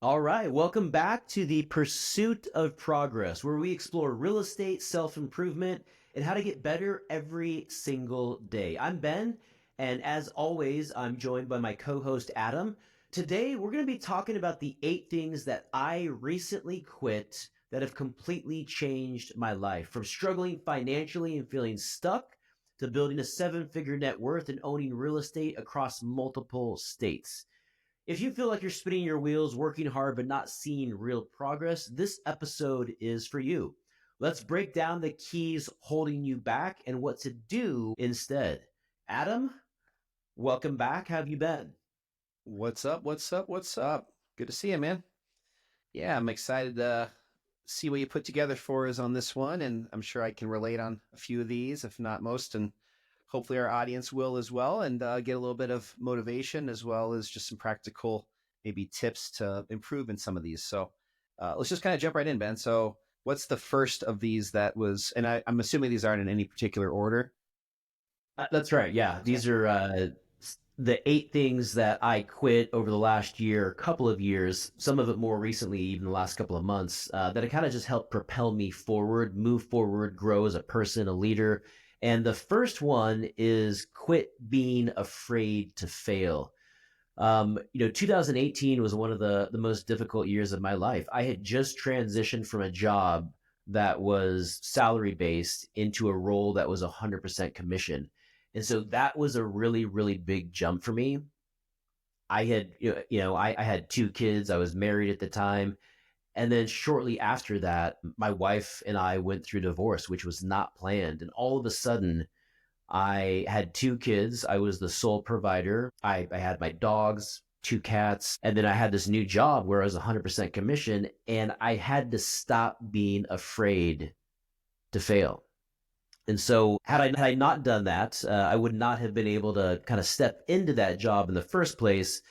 All right, welcome back to the Pursuit of Progress, where we explore real estate, self improvement, and how to get better every single day. I'm Ben, and as always, I'm joined by my co host Adam. Today, we're going to be talking about the 8 things that I recently quit that have completely changed my life, from struggling financially and feeling stuck to building a 7 figure net worth and owning real estate across multiple states. If you feel like you're spinning your wheels, working hard, but not seeing real progress, this episode is for you. Let's break down the keys holding you back and what to do instead. Adam, welcome back. How have you been? What's up? What's up? What's up? Good to see you, man. Yeah, I'm excited to see what you put together for us on this one, and I'm sure I can relate on a few of these, if not most, and hopefully our audience will as well, and get a little bit of motivation as well as just some practical maybe tips to improve in some of these. So let's just kind of jump right in, Ben. So what's the first of these that was, and I'm assuming these aren't in any particular order. That's right. Yeah. These are the 8 things that I quit over the last year, couple of years, some of it more recently, even the last couple of months, that it kind of just helped propel me forward, move forward, grow as a person, a leader. And the first one is quit being afraid to fail. 2018 was one of the most difficult years of my life. I had just transitioned from a job that was salary based into a role that was 100% commission. And so that was a really, really big jump for me. I had 2 kids. I was married at the time. And then shortly after that, my wife and I went through divorce, which was not planned. And all of a sudden, I had 2 kids. I was the sole provider. I had my dogs, 2 cats, and then I had this new job where I was 100% commission, and I had to stop being afraid to fail. And so, had I not done that, I would not have been able to kind of step into that job in the first place.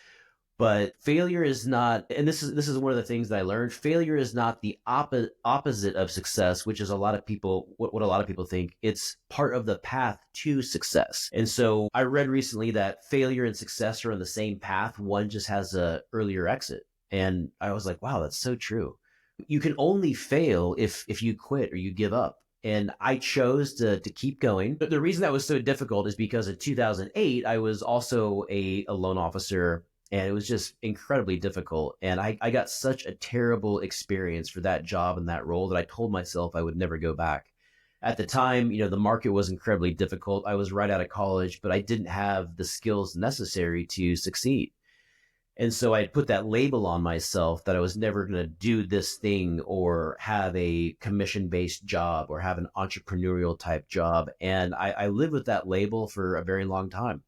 But failure is not, and this is one of the things that I learned. Failure is not the opposite of success, which is a lot of people what a lot of people think. It's part of the path to success. And so I read recently that failure and success are on the same path. One just has a earlier exit, and I was like, wow, that's so true. You can only fail if you quit or you give up. And I chose to keep going. But the reason that was so difficult is because in 2008, I was also a loan officer, and it was just incredibly difficult. And I got such a terrible experience for that job and that role that I told myself I would never go back. At the time, the market was incredibly difficult. I was right out of college, but I didn't have the skills necessary to succeed. And so I had put that label on myself that I was never going to do this thing or have a commission based job or have an entrepreneurial type job. And I lived with that label for a very long time.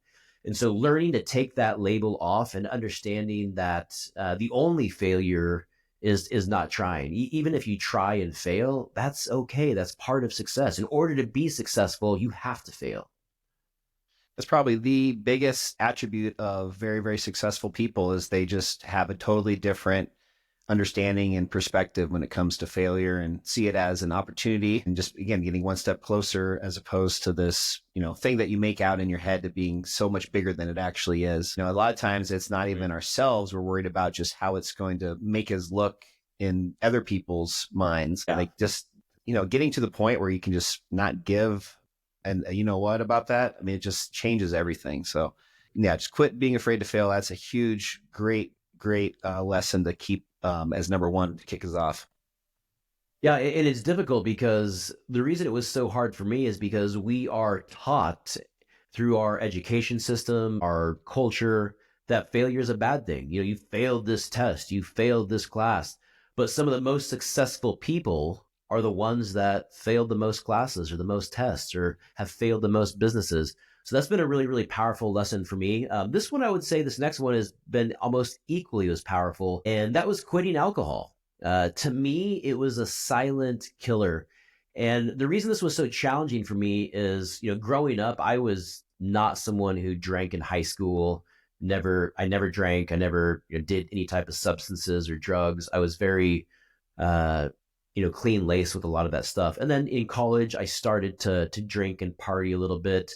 And so learning to take that label off and understanding that the only failure is not trying. Even if you try and fail, that's okay. That's part of success. In order to be successful, you have to fail. That's probably the biggest attribute of very, very successful people is they just have a totally different understanding and perspective when it comes to failure and see it as an opportunity and just, again, getting one step closer as opposed to this, thing that you make out in your head to being so much bigger than it actually is. A lot of times it's not even ourselves. We're worried about just how it's going to make us look in other people's minds. Yeah. Like just, getting to the point where you can just not give. And you know what about that? I mean, it just changes everything. So yeah, just quit being afraid to fail. That's a huge, great, great lesson to keep as number one to kick us off. Yeah, and it's difficult because the reason it was so hard for me is because we are taught through our education system, our culture, that failure is a bad thing. You failed this test, you failed this class. But some of the most successful people are the ones that failed the most classes or the most tests or have failed the most businesses. So that's been a really, really powerful lesson for me. This one, I would say this next one has been almost equally as powerful, and that was quitting alcohol. To me, it was a silent killer. And the reason this was so challenging for me is, growing up, I was not someone who drank in high school. I never drank. I never did any type of substances or drugs. I was very, clean lace with a lot of that stuff. And then in college, I started to drink and party a little bit.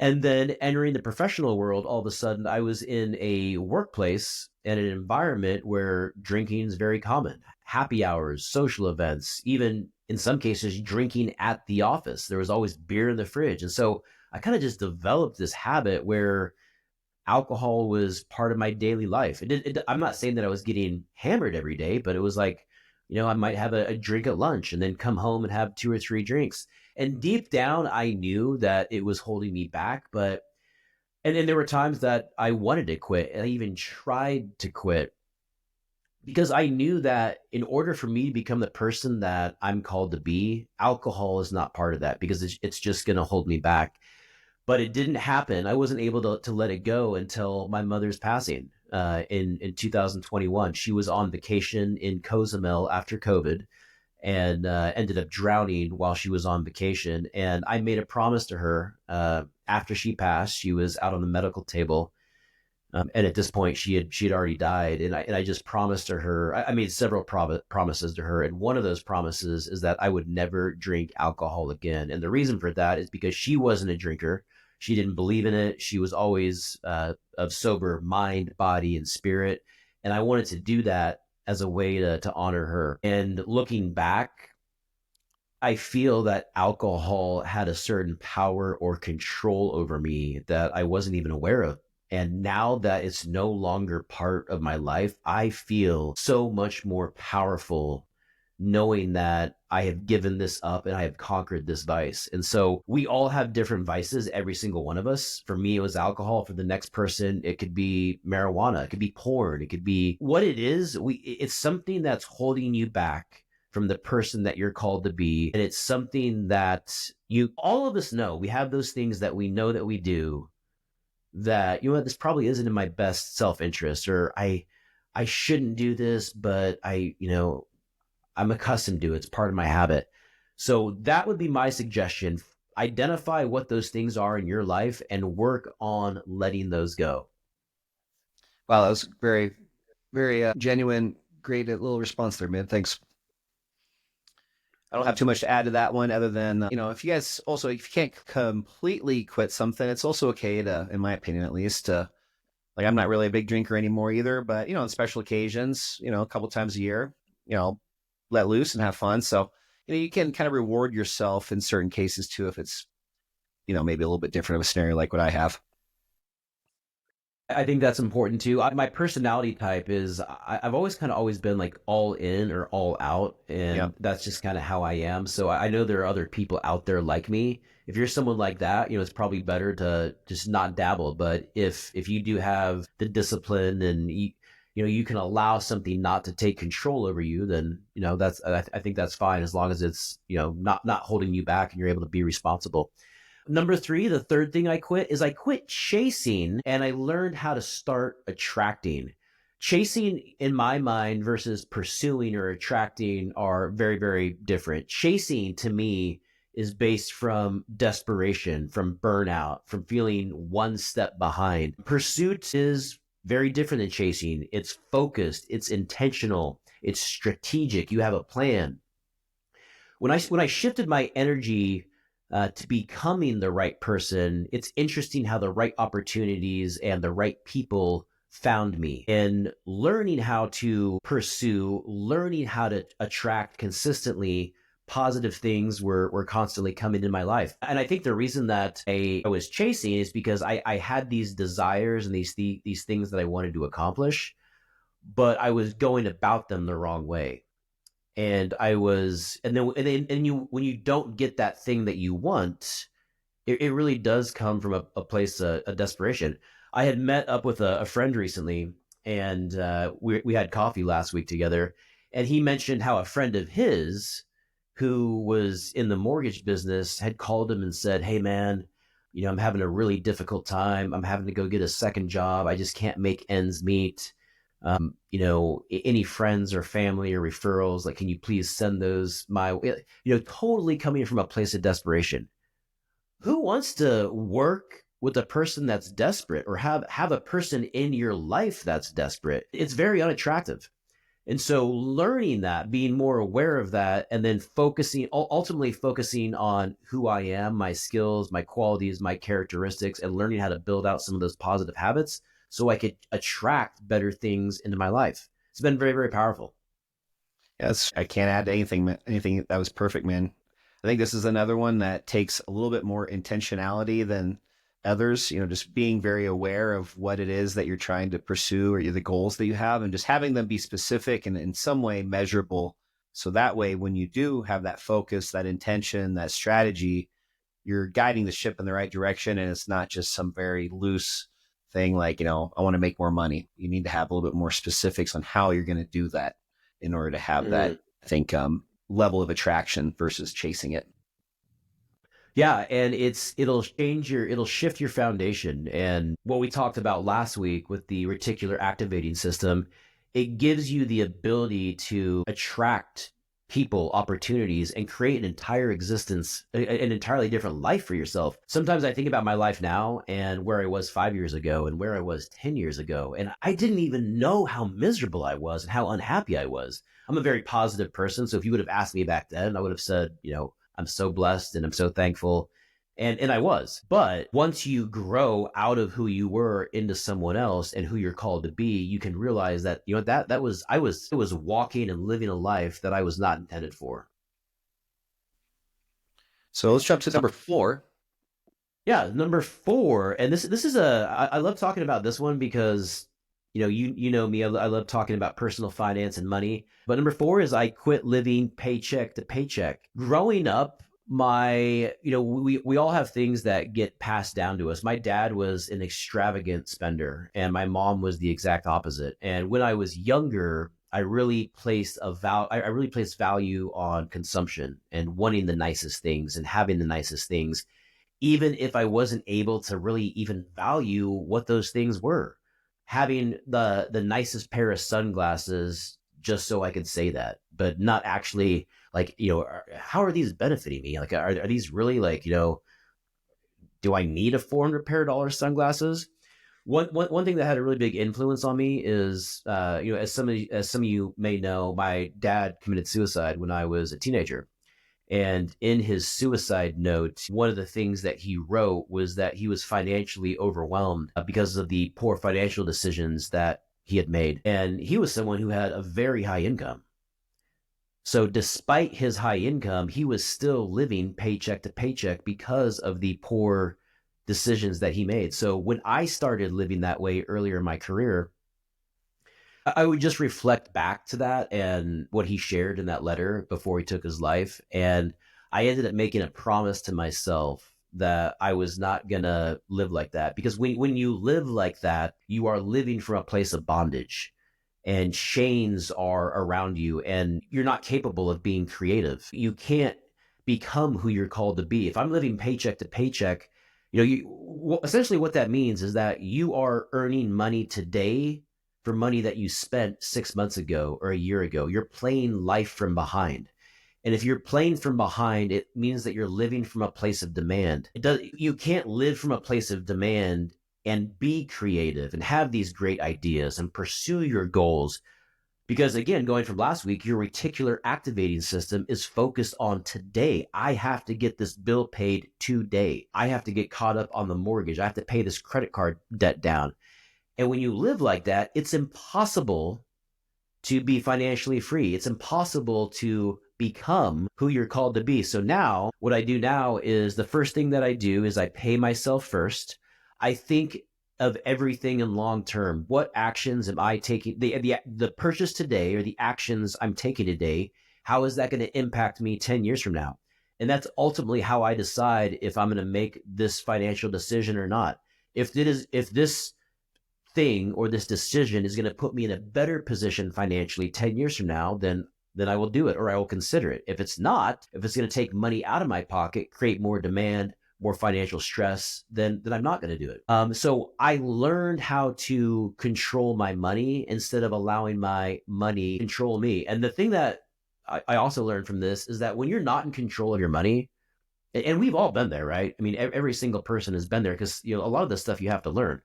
And then entering the professional world, all of a sudden, I was in a workplace and an environment where drinking is very common. Happy hours, social events, even in some cases, drinking at the office. There was always beer in the fridge. And so I kind of just developed this habit where alcohol was part of my daily life. I'm not saying that I was getting hammered every day, but it was like, I might have a drink at lunch and then come home and have two or three drinks. And deep down, I knew that it was holding me back. And then there were times that I wanted to quit, and I even tried to quit because I knew that in order for me to become the person that I'm called to be, alcohol is not part of that because it's just going to hold me back. But it didn't happen. I wasn't able to let it go until my mother's passing in 2021. She was on vacation in Cozumel after COVID and ended up drowning while she was on vacation. And I made a promise to her after she passed. She was out on the medical table. And at this point, she had already died. And I just promised to her, I made several promises to her. And one of those promises is that I would never drink alcohol again. And the reason for that is because she wasn't a drinker. She didn't believe in it. She was always of sober mind, body, and spirit. And I wanted to do that as a way to honor her. And looking back, I feel that alcohol had a certain power or control over me that I wasn't even aware of. And now that it's no longer part of my life, I feel so much more powerful knowing that I have given this up and I have conquered this vice. And so we all have different vices, every single one of us. For me, it was alcohol. For the next person, it could be marijuana. It could be porn. It could be what it is. It's something that's holding you back from the person that you're called to be. And it's something that all of us know. We have those things that we know that we do that, this probably isn't in my best self-interest, or I shouldn't do this, but I'm accustomed to it. It's part of my habit. So that would be my suggestion. Identify what those things are in your life and work on letting those go. Wow, that was very, very genuine, great little response there, man. Thanks. I don't have too much to add to that one other than, if you guys also, if you can't completely quit something, it's also okay to, in my opinion at least, like I'm not really a big drinker anymore either, but, on special occasions, a couple times a year, let loose and have fun. So, you can kind of reward yourself in certain cases too, if it's, maybe a little bit different of a scenario like what I have. I think that's important too. My personality type is I've always been like all in or all out, and Yeah. that's just kind of how I am. So I know there are other people out there like me. If you're someone like that, it's probably better to just not dabble. But if you do have the discipline and you can allow something not to take control over you, then I think that's fine as long as it's not holding you back and you're able to be responsible. Number three, the third thing I quit is I quit chasing and I learned how to start attracting. Chasing in my mind versus pursuing or attracting are very, very different. Chasing to me is based from desperation, from burnout, from feeling one step behind. Pursuit is very different than chasing. It's focused, it's intentional, it's strategic. You have a plan. When I shifted my energy to becoming the right person, it's interesting how the right opportunities and the right people found me. And learning how to pursue, learning how to attract consistently positive things were constantly coming in my life. And I think the reason that I was chasing is because I had these desires and these things that I wanted to accomplish, but I was going about them the wrong way. And when you don't get that thing that you want, it really does come from a place of desperation. I had met up with a friend recently, and we had coffee last week together, and he mentioned how a friend of his who was in the mortgage business had called him and said, "Hey man, I'm having a really difficult time. I'm having to go get a second job. I just can't make ends meet. Any friends or family or referrals, like, can you please send those my way?" Totally coming from a place of desperation. Who wants to work with a person that's desperate or have a person in your life that's desperate? It's very unattractive. And so learning that, being more aware of that, and then ultimately focusing on who I am, my skills, my qualities, my characteristics, and learning how to build out some of those positive habits so I could attract better things into my life. It's been very, very powerful. Yes, I can't add anything. Anything that was perfect, man. I think this is another one that takes a little bit more intentionality than others. Just being very aware of what it is that you're trying to pursue or the goals that you have, and just having them be specific and in some way measurable. So that way, when you do have that focus, that intention, that strategy, you're guiding the ship in the right direction, and it's not just some very loose thing like, I want to make more money. You need to have a little bit more specifics on how you're going to do that in order to have that, Mm. I think, level of attraction versus chasing it. Yeah, and it'll shift your foundation. And what we talked about last week with the reticular activating system, it gives you the ability to attract people, opportunities, and create an entire existence, an entirely different life for yourself. Sometimes I think about my life now and where I was 5 years ago and where I was 10 years ago, and I didn't even know how miserable I was and how unhappy I was. I'm a very positive person. So if you would have asked me back then, I would have said, I'm so blessed and I'm so thankful. And I was. But once you grow out of who you were into someone else and who you're called to be, you can realize that, that was I was walking and living a life that I was not intended for. So let's jump to number 4. Yeah, number 4, and this is I love talking about this one because you know me, I love talking about personal finance and money. But number 4 is I quit living paycheck to paycheck. Growing up, we all have things that get passed down to us. My dad was an extravagant spender, and my mom was the exact opposite. And when I was younger, I really placed value on consumption and wanting the nicest things and having the nicest things, even if I wasn't able to really even value what those things were. Having the nicest pair of sunglasses just so I could say that, but not actually like, how are these benefiting me? Like, are these really like, do I need a $400 sunglasses? One thing that had a really big influence on me is, as some of you may know, my dad committed suicide when I was a teenager. And in his suicide note, one of the things that he wrote was that he was financially overwhelmed because of the poor financial decisions that he had made. And he was someone who had a very high income. So despite his high income, he was still living paycheck to paycheck because of the poor decisions that he made. So when I started living that way earlier in my career, I would just reflect back to that and what he shared in that letter before he took his life. And I ended up making a promise to myself that I was not going to live like that. Because when you live like that, you are living from a place of bondage and chains are around you and you're not capable of being creative. You can't become who you're called to be. If I'm living paycheck to paycheck, essentially what that means is that you are earning money today for money that you spent 6 months ago or a year ago. You're playing life from behind. And if you're playing from behind, it means that you're living from a place of demand. You can't live from a place of demand and be creative and have these great ideas and pursue your goals. Because again, going from last week, your reticular activating system is focused on today. I have to get this bill paid today. I have to get caught up on the mortgage. I have to pay this credit card debt down. And when you live like that, it's impossible to be financially free. It's impossible to become who you're called to be. So now what I do now is the first thing that I do is I pay myself first. I think of everything in long term. What actions am I taking? The purchase today or the actions I'm taking today, how is that going to impact me 10 years from now? And that's ultimately how I decide if I'm going to make this financial decision or not. If this thing or this decision is going to put me in a better position financially 10 years from now, then I will do it or I will consider it. If it's not, if it's going to take money out of my pocket, create more demand, more financial stress, then I'm not going to do it. So I learned how to control my money instead of allowing my money control me. And the thing that I also learned from this is that when you're not in control of your money, and we've all been there, right? I mean, every single person has been there because a lot of this stuff you have to learn.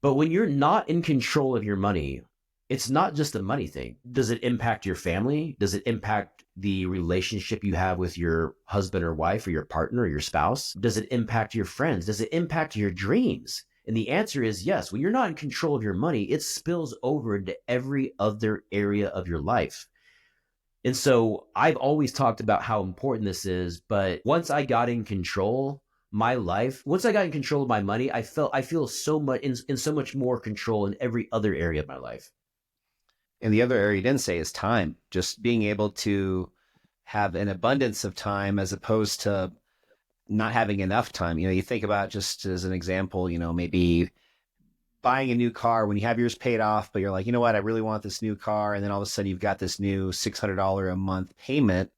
But when you're not in control of your money, it's not just a money thing. Does it impact your family? Does it impact the relationship you have with your husband or wife or your partner or your spouse? Does it impact your friends? Does it impact your dreams? And the answer is yes. When you're not in control of your money, it spills over into every other area of your life. And so I've always talked about how important this is, but once I got in control, my life, once I got in control of my money, I feel so much in so much more control in every other area of my life. And the other area you didn't say is time, just being able to have an abundance of time as opposed to not having enough time. You think about, just as an example, maybe buying a new car when you have yours paid off, but you're like, you know what, I really want this new car. And then all of a sudden you've got this new $600 a month payment.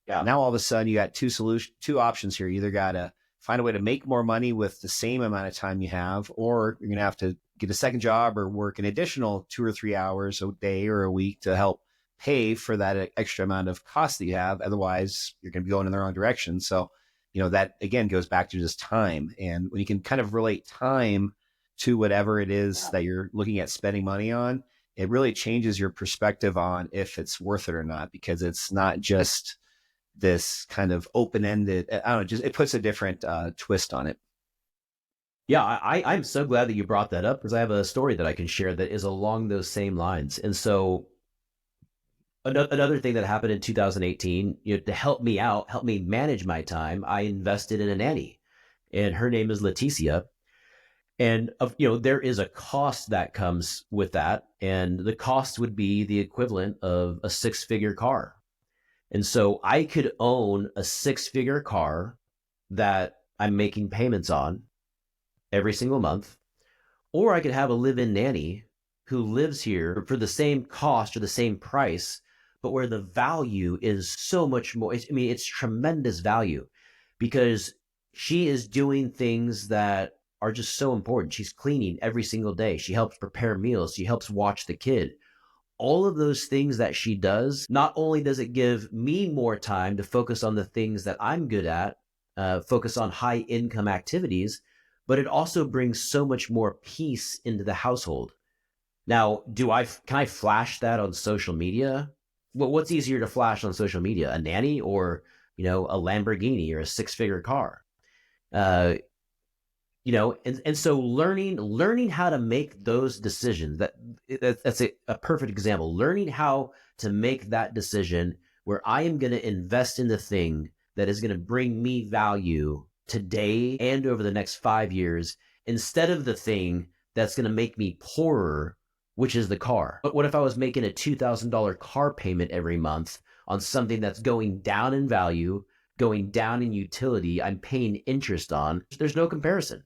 Yeah. Now all of a sudden you got two options here. You either got to find a way to make more money with the same amount of time you have, or you're going to have to get a second job or work an additional 2 or 3 hours a day or a week to help pay for that extra amount of cost that you have. Otherwise, you're going to be going in the wrong direction. So, that again goes back to just time. And when you can kind of relate time to whatever it is that you're looking at spending money on, it really changes your perspective on if it's worth it or not, because it's not just this kind of open-ended, I don't know, just it puts a different twist on it. Yeah, I'm so glad that you brought that up, because I have a story that I can share that is along those same lines. And so another thing that happened in 2018, to help me out, help me manage my time, I invested in a nanny, and her name is Leticia. And there is a cost that comes with that, and the cost would be the equivalent of a 6-figure car. And so I could own a 6-figure car that I'm making payments on every single month, or I could have a live-in nanny who lives here for the same cost or the same price, but where the value is so much more. It's tremendous value, because she is doing things that are just so important. She's cleaning every single day. She helps prepare meals. She helps watch the kid. All of those things that she does, not only does it give me more time to focus on the things that I'm good at, focus on high income activities, but it also brings so much more peace into the household. Now, can I flash that on social media? Well, what's easier to flash on social media, a nanny or, a Lamborghini or a 6-figure car? And so learning how to make those decisions, that's a perfect example. Learning how to make that decision where I am going to invest in the thing that is going to bring me value today and over the next 5 years, instead of the thing that's going to make me poorer, which is the car. But what if I was making a $2,000 car payment every month on something that's going down in value, going down in utility, I'm paying interest on? There's no comparison.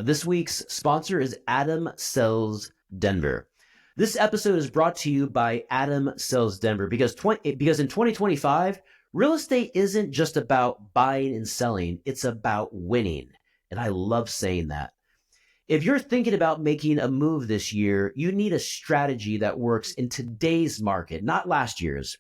This week's sponsor is Adam Sells Denver. This episode is brought to you by Adam Sells Denver, because in 2025, real estate isn't just about buying and selling, it's about winning. And I love saying that. If you're thinking about making a move this year, you need a strategy that works in today's market, not last year's.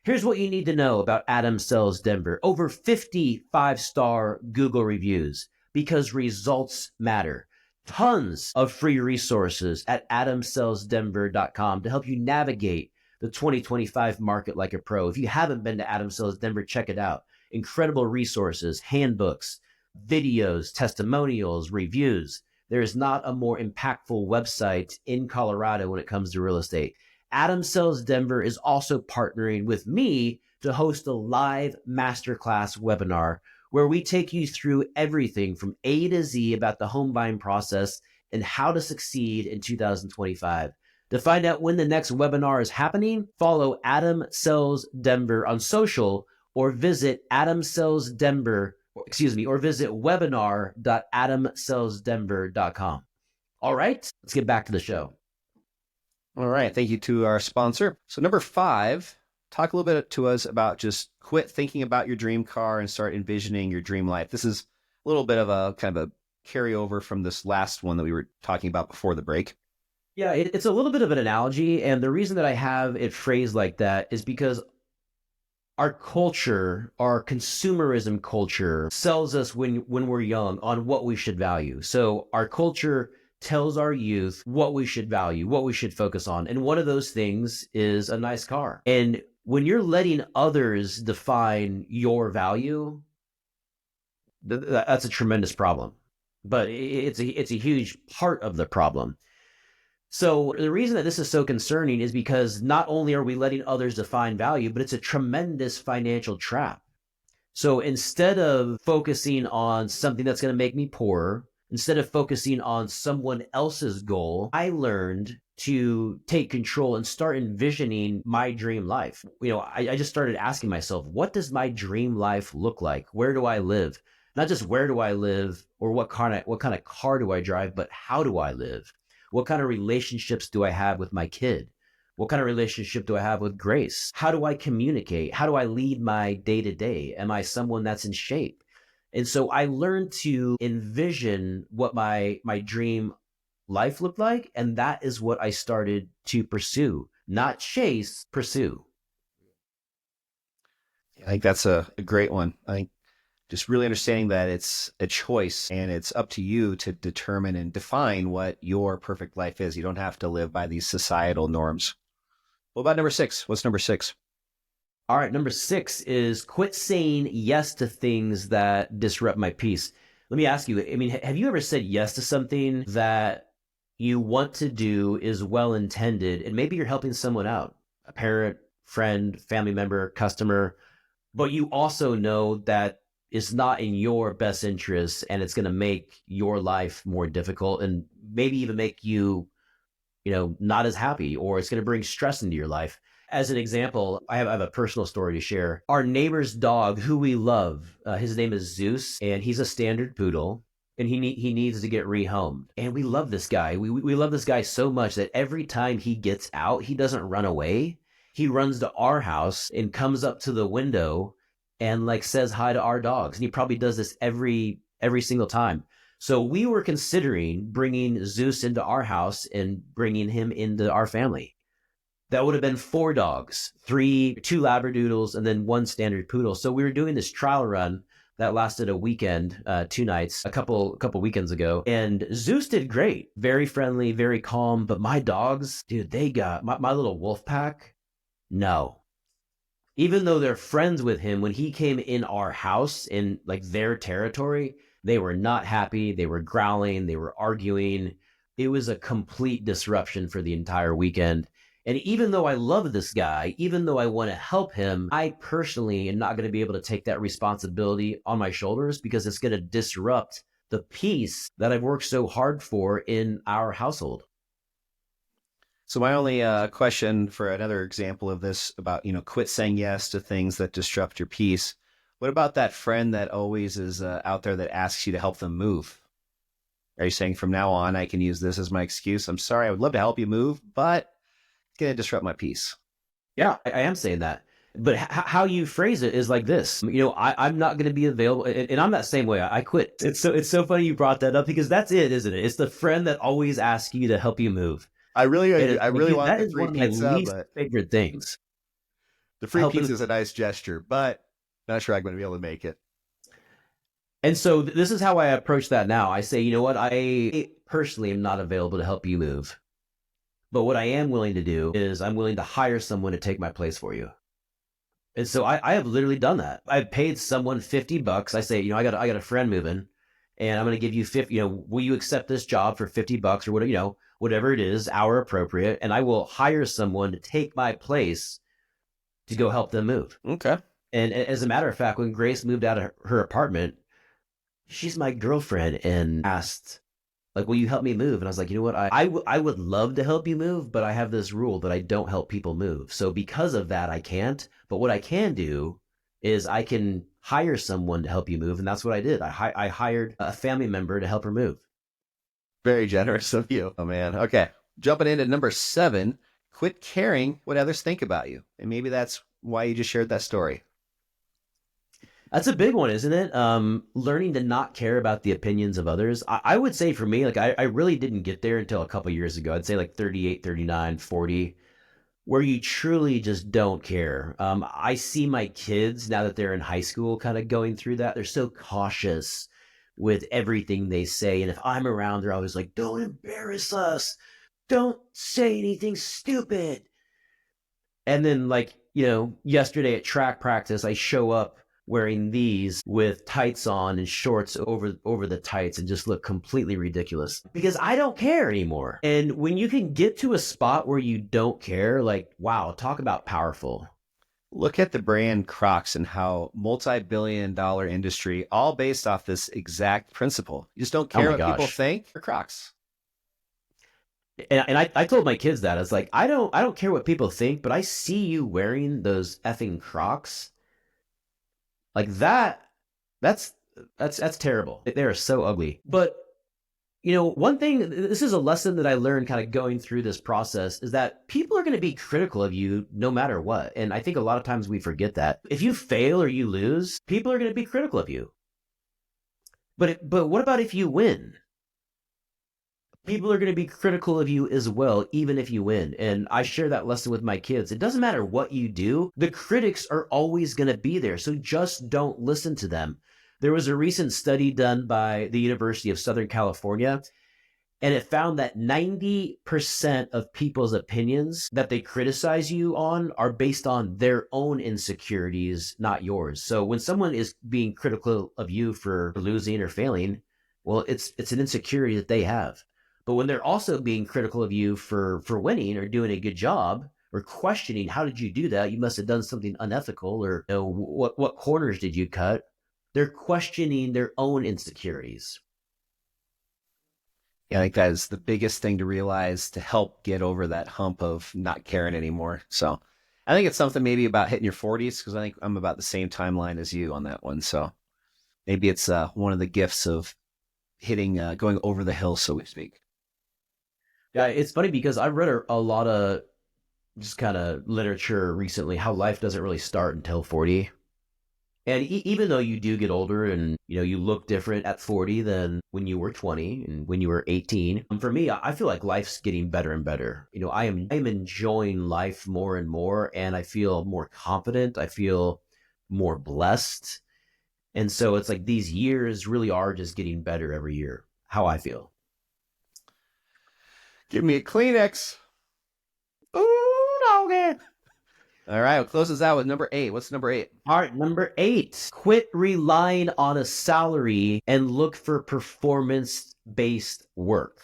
Here's what you need to know about Adam Sells Denver. Over 50 5-star Google reviews, because results matter. Tons of free resources at adamsellsdenver.com to help you navigate the 2025 market like a pro. If you haven't been to Adam Sells Denver, check it out. Incredible resources, handbooks, videos, testimonials, reviews. There is not a more impactful website in Colorado when it comes to real estate. Adam Sells Denver is also partnering with me to host a live masterclass webinar where we take you through everything from A to Z about the home buying process and how to succeed in 2025. To find out when the next webinar is happening, follow Adam Sells Denver on social, or visit visit webinar.adamsellsdenver.com. All right, let's get back to the show. All right, thank you to our sponsor. So number 5, talk a little bit to us about just quit thinking about your dream car and start envisioning your dream life. This is a little bit of a kind of a carryover from this last one that we were talking about before the break. Yeah, it's a little bit of an analogy. And the reason that I have it phrased like that is because our culture, our consumerism culture, sells us when we're young on what we should value. So our culture tells our youth what we should value, what we should focus on. And one of those things is a nice car. And when you're letting others define your value, that's a tremendous problem. But it's a huge part of the problem. So the reason that this is so concerning is because not only are we letting others define value, but it's a tremendous financial trap. So instead of focusing on something that's going to make me poorer, instead of focusing on someone else's goal, I learned to take control and start envisioning my dream life. I just started asking myself, what does my dream life look like? Where do I live? Not just where do I live or what kind of car do I drive, but how do I live? What kind of relationships do I have with my kid? What kind of relationship do I have with Grace? How do I communicate? How do I lead my day to day? Am I someone that's in shape? And so I learned to envision what my dream life looked like. And that is what I started to pursue, not chase, pursue. I think that's a great one. I think just really understanding that it's a choice and it's up to you to determine and define what your perfect life is. You don't have to live by these societal norms. What about number 6? What's number 6? All right, number 6 is quit saying yes to things that disrupt my peace. Let me ask you, have you ever said yes to something that you want to do, is well-intended, and maybe you're helping someone out, a parent, friend, family member, customer, but you also know that it's not in your best interest and it's going to make your life more difficult and maybe even make you, not as happy, or it's going to bring stress into your life. As an example, I have a personal story to share. Our neighbor's dog, who we love, his name is Zeus, and he's a standard poodle, and he needs to get rehomed. And we love this guy. We love this guy so much that every time he gets out, he doesn't run away. He runs to our house and comes up to the window and says hi to our dogs. And he probably does this every single time. So we were considering bringing Zeus into our house and bringing him into our family. That would have been 4 dogs, 2 Labradoodles, and then 1 standard poodle. So we were doing this trial run that lasted a weekend, 2 nights, a couple weekends ago. And Zeus did great, very friendly, very calm. But my dogs, dude, they got my little wolf pack. No. Even though they're friends with him, when he came in our house in their territory, they were not happy. They were growling. They were arguing. It was a complete disruption for the entire weekend. And even though I love this guy, even though I want to help him, I personally am not going to be able to take that responsibility on my shoulders because it's going to disrupt the peace that I've worked so hard for in our household. So my only question for another example of this about, quit saying yes to things that disrupt your peace. What about that friend that always is out there that asks you to help them move? Are you saying from now on, I can use this as my excuse? I'm sorry, I would love to help you move, but it's going to disrupt my peace. Yeah, I am saying that. But how you phrase it is like this. I'm not going to be available. And I'm that same way. I quit. It's so funny you brought that up because that's it, isn't it? It's the friend that always asks you to help you move. I really want the free pizza. That is one of my least favorite things. The free pizza is a nice gesture, but not sure I'm going to be able to make it. And so this is how I approach that now. I say, you know what? I personally am not available to help you move. But what I am willing to do is I'm willing to hire someone to take my place for you. And so I have literally done that. I've paid someone $50. I say, I got a friend moving and I'm going to give you 50, will you accept this job for $50 or whatever, whatever it is, hour appropriate. And I will hire someone to take my place to go help them move. Okay. And as a matter of fact, when Grace moved out of her apartment, she's my girlfriend and asked, will you help me move? And I was like, you know what? I would love to help you move, but I have this rule that I don't help people move. So because of that, I can't. But what I can do is I can hire someone to help you move. And that's what I did. I hired a family member to help her move. Very generous of you. Oh, man. Okay. Jumping into number 7, quit caring what others think about you. And maybe that's why you just shared that story. That's a big one, isn't it? Learning to not care about the opinions of others. I would say for me, I really didn't get there until a couple of years ago. I'd say 38, 39, 40, where you truly just don't care. I see my kids now that they're in high school kind of going through that. They're so cautious with everything they say. And if I'm around, they're always like, don't embarrass us. Don't say anything stupid. And then, like, yesterday at track practice, I show up wearing these with tights on and shorts over the tights and just look completely ridiculous because I don't care anymore. And when you can get to a spot where you don't care, like, wow, talk about powerful. Look at the brand Crocs and how multi-billion-dollar industry, all based off this exact principle. You just don't Oh care my what people gosh. think for Crocs. And I told my kids that. I was like, I don't care what people think, but I see you wearing those effing Crocs. Like that's terrible. They are so ugly. But one thing, this is a lesson that I learned kind of going through this process, is that people are going to be critical of you no matter what. And I think a lot of times we forget that. If you fail or you lose, people are going to be critical of you. But what about if you win? People are going to be critical of you as well, even if you win. And I share that lesson with my kids. It doesn't matter what you do, the critics are always going to be there. So just don't listen to them. There was a recent study done by the University of Southern California, and it found that 90% of people's opinions that they criticize you on are based on their own insecurities, not yours. So when someone is being critical of you for losing or failing, well, it's an insecurity that they have. But when they're also being critical of you for winning or doing a good job or questioning, how did you do that? You must have done something unethical, or what corners did you cut? They're questioning their own insecurities. Yeah, I think that is the biggest thing to realize to help get over that hump of not caring anymore. So I think it's something maybe about hitting your 40s, because I think I'm about the same timeline as you on that one. So maybe it's one of the gifts of hitting, going over the hill, so to speak. Yeah, it's funny because I've read a lot of just kind of literature recently, how life doesn't really start until 40. And even though you do get older and you look different at 40 than when you were 20 and when you were 18, for me, I feel like life's getting better and better. I am enjoying life more and more, and I feel more confident. I feel more blessed. And so it's like these years really are just getting better every year, how I feel. Give me a Kleenex. Ooh, doggy. All right, we'll close this out with number 8. What's number 8? All right, number 8, quit relying on a salary and look for performance-based work.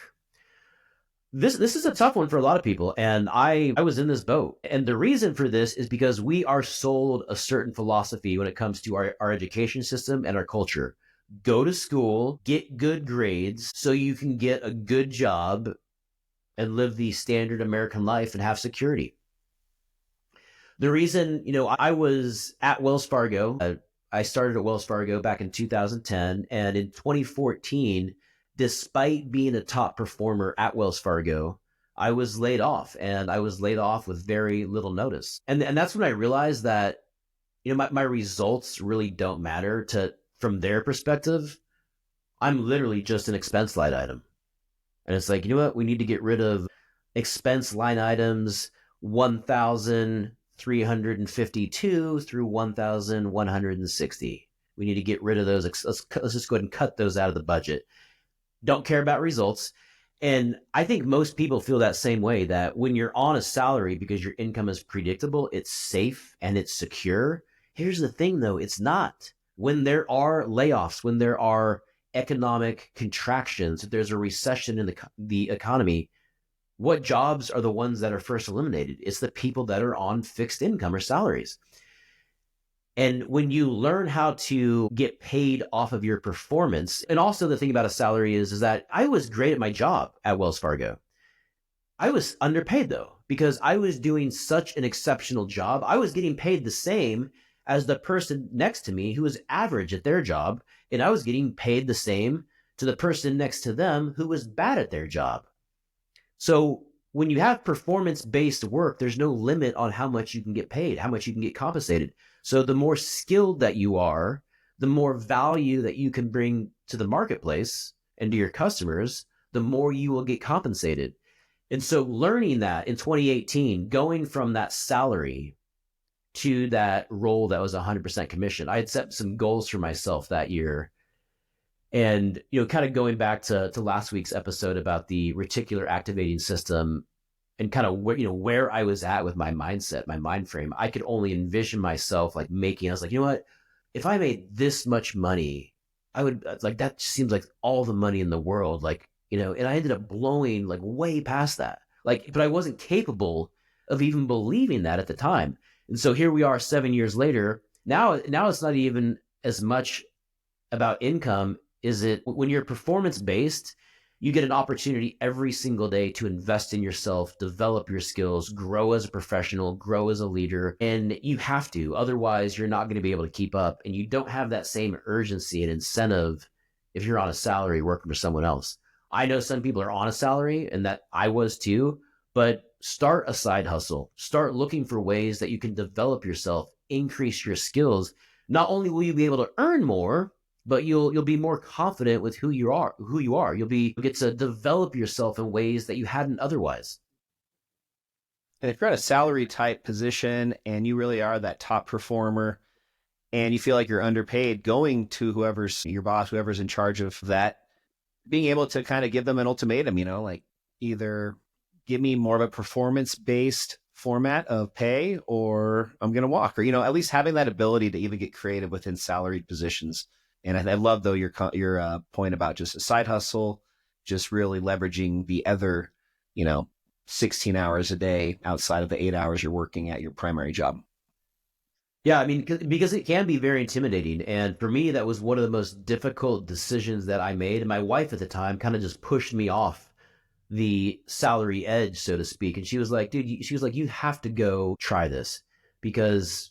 This is a tough one for a lot of people, and I was in this boat. And the reason for this is because we are sold a certain philosophy when it comes to our education system and our culture. Go to school, get good grades so you can get a good job and live the standard American life and have security. The reason, I was at Wells Fargo. I started at Wells Fargo back in 2010. And in 2014, despite being a top performer at Wells Fargo, I was laid off, and I was laid off with very little notice. And that's when I realized that, my results really don't matter from their perspective. I'm literally just an expense line item. And it's like, you know what? We need to get rid of expense line items 1,352 through 1,160. We need to get rid of those. Let's just go ahead and cut those out of the budget. Don't care about results. And I think most people feel that same way, that when you're on a salary because your income is predictable, it's safe and it's secure. Here's the thing, though. It's not. When there are layoffs, when there are economic contractions, if there's a recession in the economy, what jobs are the ones that are first eliminated? It's the people that are on fixed income or salaries. And when you learn how to get paid off of your performance, and also the thing about a salary is that I was great at my job at Wells Fargo. I was underpaid, though, because I was doing such an exceptional job. I was getting paid the same as the person next to me who was average at their job, and I was getting paid the same to the person next to them who was bad at their job. So when you have performance-based work, there's no limit on how much you can get paid, how much you can get compensated. So the more skilled that you are, the more value that you can bring to the marketplace and to your customers, the more you will get compensated. And so learning that in 2018, going from that salary to that role that was 100% commission, I had set some goals for myself that year. And, kind of going back to last week's episode about the reticular activating system and kind of where I was at with my mindset, my mind frame, I could only envision myself like I was like, you know what, if I made this much money, I would like, that seems like all the money in the world. Like, and I ended up blowing like way past that. Like, but I wasn't capable of even believing that at the time. And so here we are 7 years later. Now it's not even as much about income. Is it when you're performance based, you get an opportunity every single day to invest in yourself, develop your skills, grow as a professional, grow as a leader. And you have to, otherwise you're not going to be able to keep up. And you don't have that same urgency and incentive if you're on a salary working for someone else. I know some people are on a salary, and that I was too, but start a side hustle. Start looking for ways that you can develop yourself, increase your skills. Not only will you be able to earn more, but you'll be more confident with who you are. You'll get to develop yourself in ways that you hadn't otherwise. And if you're at a salary type position and you really are that top performer and you feel like you're underpaid, going to whoever's your boss, whoever's in charge of that, being able to kind of give them an ultimatum, like either give me more of a performance-based format of pay or I'm going to walk, or, at least having that ability to even get creative within salaried positions. And I love, though, your point about just a side hustle, just really leveraging the other, 16 hours a day outside of the 8 hours you're working at your primary job. Yeah, I mean, because it can be very intimidating. And for me, that was one of the most difficult decisions that I made. And my wife at the time kind of just pushed me off the salary edge, so to speak. And she was like, dude, you have to go try this because,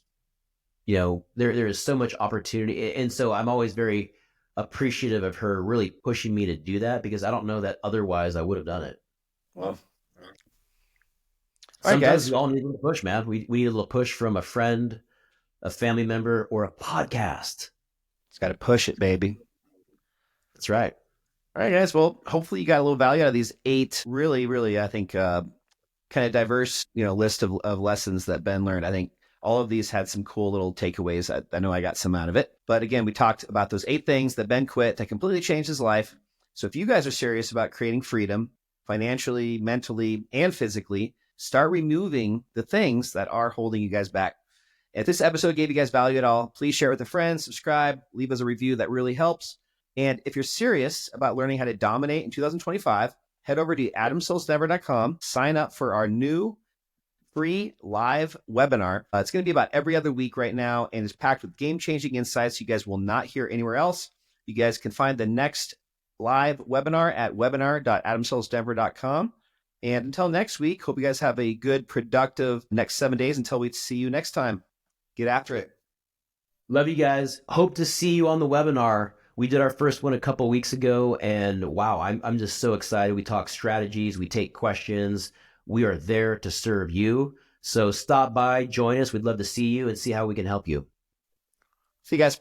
there is so much opportunity. And so I'm always very appreciative of her really pushing me to do that, because I don't know that otherwise I would have done it. Well, sometimes, guys, we all need a little push, man. We need a little push from a friend, a family member, or a podcast. It's got to push it, baby. That's right. All right, guys. Well, hopefully you got a little value out of these 8 really, really, I think, kind of diverse, list of lessons that Ben learned. I think all of these had some cool little takeaways. I know I got some out of it. But again, we talked about those 8 things that Ben quit that completely changed his life. So if you guys are serious about creating freedom financially, mentally, and physically, start removing the things that are holding you guys back. If this episode gave you guys value at all, please share it with a friend, subscribe, leave us a review. That really helps. And if you're serious about learning how to dominate in 2025, head over to adamsoulsdenver.com, sign up for our new free live webinar. It's going to be about every other week right now, and it's packed with game-changing insights you guys will not hear anywhere else. You guys can find the next live webinar at webinar.adamsoulsdenver.com. And until next week, hope you guys have a good, productive next 7 days until we see you next time. Get after it. Love you guys. Hope to see you on the webinar. We did our first one a couple weeks ago, and wow, I'm just so excited. We talk strategies, we take questions. We are there to serve you. So stop by, join us. We'd love to see you and see how we can help you. See you guys.